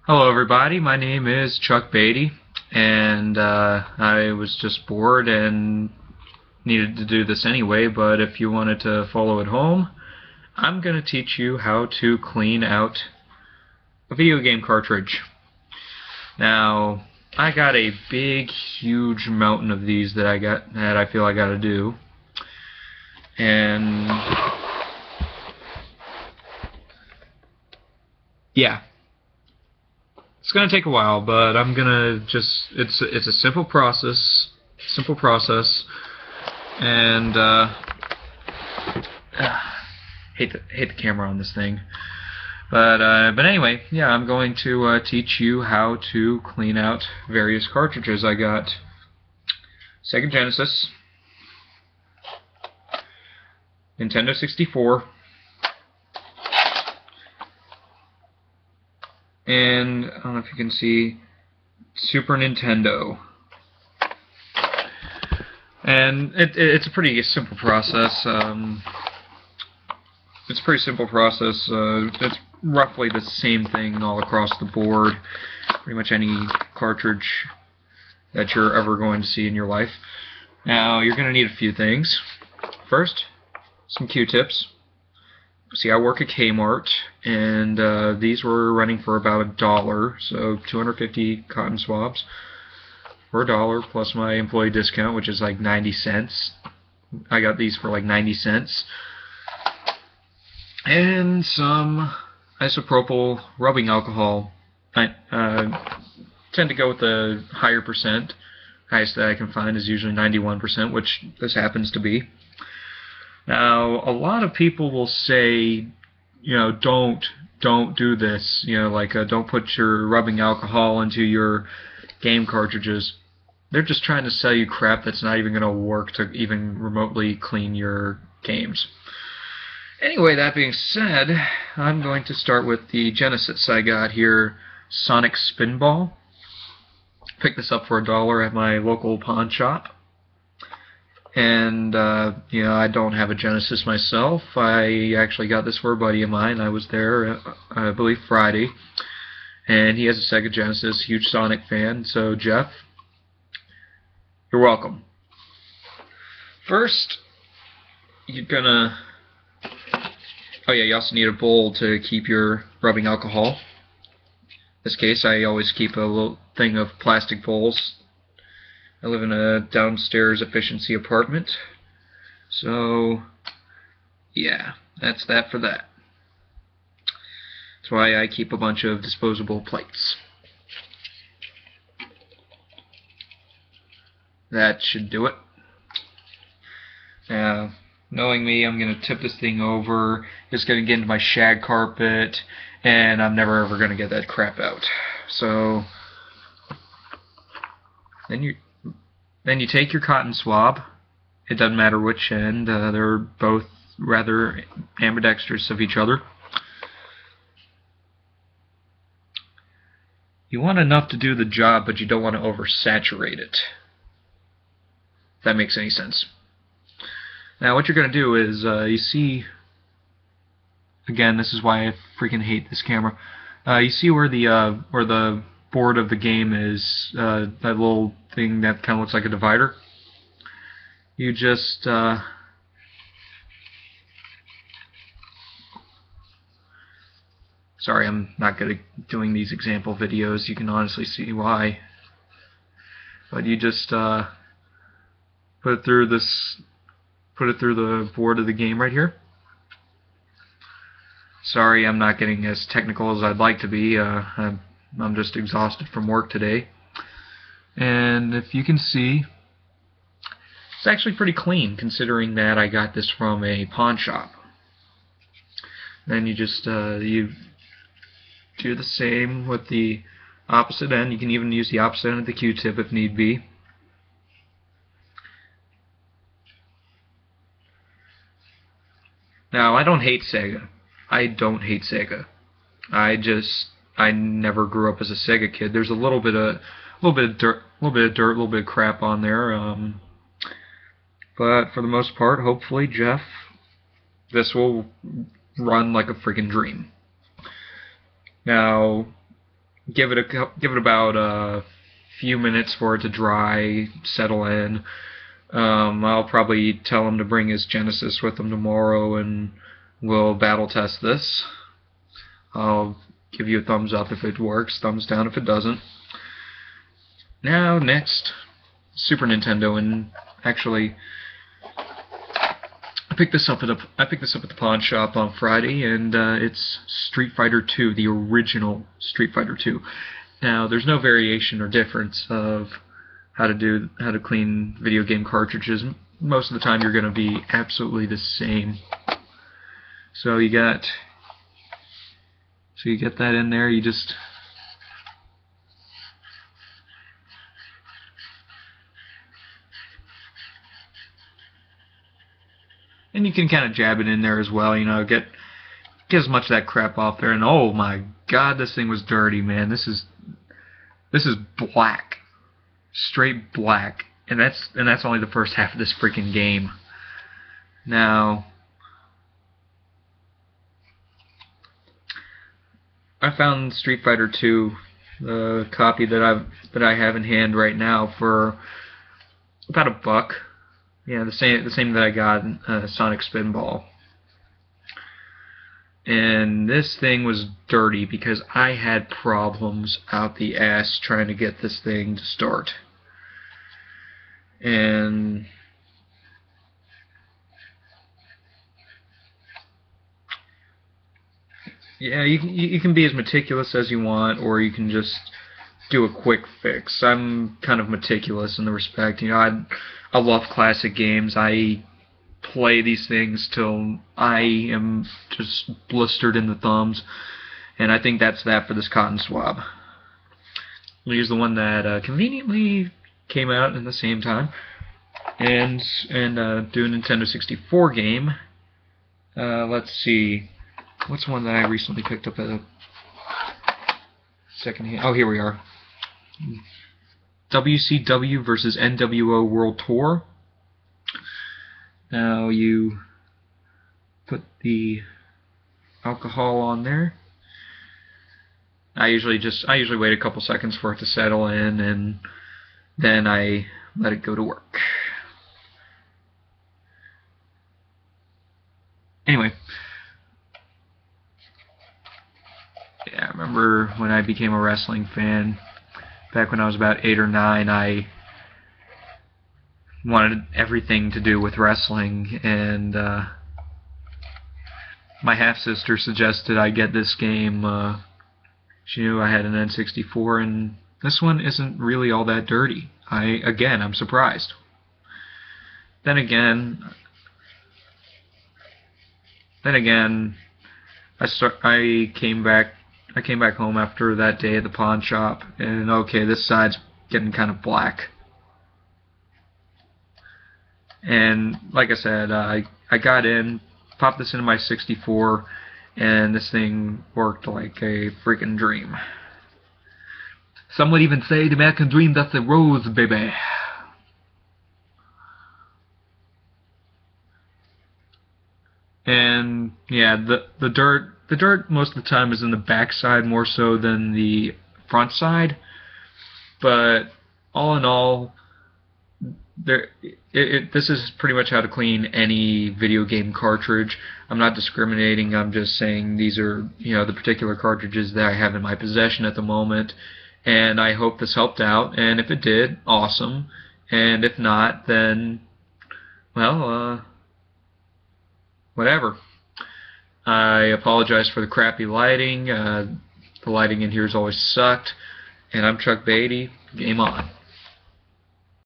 Hello everybody, my name is Chuck Beatty, and I was just bored and needed to do this anyway, but if you wanted to follow at home, I'm going to teach you how to clean out a video game cartridge. Now, I got a big, huge mountain of these that I feel I got to do, and yeah. It's gonna take a while, but I'm gonna just it's a simple process, and hate the camera on this thing, but anyway, yeah, I'm going to teach you how to clean out various cartridges. I got Sega Genesis, Nintendo 64. And I don't know if you can see Super Nintendo. And it's a pretty simple process. It's a pretty simple process. It's roughly the same thing all across the board. Pretty much any cartridge that you're ever going to see in your life. Now, you're going to need a few things. First, some Q-tips. See, I work at Kmart, and these were running for about $1, so 250 cotton swabs for $1 plus my employee discount, which is like 90 cents. I got these for like 90 cents. And some isopropyl rubbing alcohol. I tend to go with the higher percent. Highest that I can find is usually 91%, which this happens to be. Now, a lot of people will say, you know, don't do this. You know, like don't put your rubbing alcohol into your game cartridges. They're just trying to sell you crap that's not even going to work to even remotely clean your games. Anyway, that being said, I'm going to start with the Genesis I got here, Sonic Spinball. Picked this up for $1 at my local pawn shop. And, you know, I don't have a Genesis myself. I actually got this for a buddy of mine. I was there, I believe, Friday. And he has a Sega Genesis, huge Sonic fan. So, Jeff, you're welcome. First, you're gonna... Oh, yeah, you also need a bowl to keep your rubbing alcohol. In this case, I always keep a little thing of plastic bowls. I live in a downstairs efficiency apartment, so yeah, that's that for that. That's why I keep a bunch of disposable plates. That should do it. Now, knowing me, I'm going to tip this thing over, it's going to get into my shag carpet, and I'm never ever going to get that crap out. So, then you take your cotton swab. It doesn't matter which end. They're both rather ambidextrous of each other. You want enough to do the job, but you don't want to oversaturate it. If that makes any sense. Now, what you're going to do is, you see, again, this is why I freaking hate this camera. You see where the board of the game is, that little thing that kind of looks like a divider. You just sorry, I'm not good at doing these example videos. You can honestly see why. But you just put it through the board of the game right here. Sorry, I'm not getting as technical as I'd like to be. I'm just exhausted from work today. And if you can see, it's actually pretty clean considering that I got this from a pawn shop. Then you just you do the same with the opposite end. You can even use the opposite end of the Q-tip if need be. Now, I don't hate Sega. I don't hate Sega. I never grew up as a Sega kid. There's a little bit of dirt, a little bit of crap on there. But for the most part, hopefully, Jeff, this will run like a freaking dream. Now, give it about a few minutes for it to dry, settle in. I'll probably tell him to bring his Genesis with him tomorrow, and we'll battle test this. I'll give you a thumbs up if it works, thumbs down if it doesn't. Now, next, Super Nintendo, and actually, I picked this up at the pawn shop on Friday, and it's Street Fighter 2, the original Street Fighter 2. Now, there's no variation or difference of how to clean video game cartridges. Most of the time, you're going to be absolutely the same. So you get that in there. You just and you can kind of jab it in there as well. You know, get as much of that crap off there. And oh my God, this thing was dirty, man. This is black, straight black, and that's only the first half of this freaking game. Now, I found Street Fighter 2, the copy that I have in hand right now, for about $1. Yeah, the same that I got in Sonic Spinball. And this thing was dirty because I had problems out the ass trying to get this thing to start. And yeah, you can be as meticulous as you want, or you can just do a quick fix. I'm kind of meticulous in the respect, you know, I love classic games. I play these things till I am just blistered in the thumbs, and I think that's that for this cotton swab. We'll use the one that conveniently came out in the same time, and do a Nintendo 64 game. Let's see, what's one that I recently picked up at a second hand? Oh, here we are. WCW versus NWO World Tour. Now you put the alcohol on there. I usually wait a couple seconds for it to settle in, and then I let it go to work. Anyway, yeah, I remember when I became a wrestling fan. Back when I was about 8 or 9, I wanted everything to do with wrestling, and my half-sister suggested I get this game. She knew I had an N64, and this one isn't really all that dirty. I'm surprised. Then again, I came back home after that day at the pawn shop, and okay, this side's getting kind of black. And like I said, I got in, popped this into my 64, and this thing worked like a freaking dream. Some would even say the American dream, that's a rose, baby. And yeah, the dirt most of the time is in the back side more so than the front side, but all in all, this is pretty much how to clean any video game cartridge. I'm not discriminating, I'm just saying these are, you know, the particular cartridges that I have in my possession at the moment, and I hope this helped out, and if it did, awesome, and if not, then, well, whatever. I apologize for the crappy lighting. The lighting in here has always sucked, and I'm Chuck Beatty. Game on.